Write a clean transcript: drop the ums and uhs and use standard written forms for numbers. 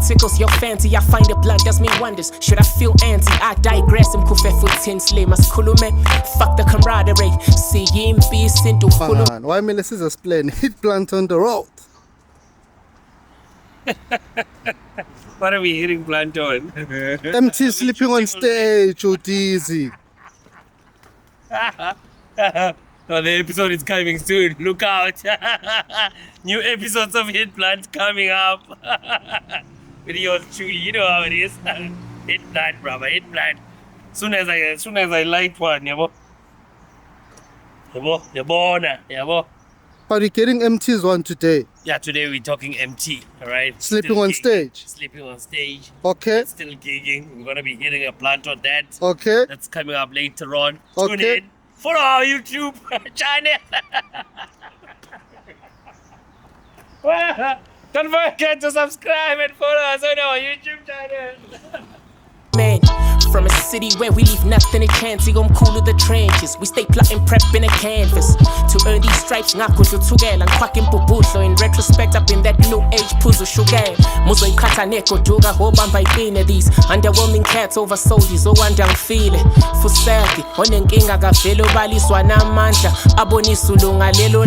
tickles your fancy. I find it blunt does me wonders. Should I feel anti? I digress. I'm kufe futin slay. Maskulume. Fuck the camaraderie. See him be into full. Why me this is a spleen? Hit blunt on the road. What are we hitting blunt on? MT sleeping on stage, oh dizzy. Oh, the episode is coming soon. Look out. New episodes of Hit Blunt coming up. With yours truly, you know how it is. Hit Blunt, brother, Hit Blunt. Soon as I light one, yabo. Yabo. Are you getting MT's one today? Yeah, today we're talking MT, alright? Sleeping on stage. Sleeping on stage. Okay. Still gigging. We're gonna be hitting a blunt on that. Okay. That's coming up later on. Okay. Tune in. Follow our YouTube channel. Don't forget to subscribe and follow us on our YouTube channel. Man, from a city where we leave nothing a chance. I'm cool with the trenches. We stay plotting, prepping a canvas. To earn these stripes, ngakusho tugela. Nkwaki mpubuhlo. In retrospect, I've been that new age puzzle sugar. Muzo ikata neko duga hobamba ipine. These underwhelming cats over soldiers. Oh, wanda ngifile. Fusaki, onenkinga kavelo baliswa namandla. Abonisulunga lelo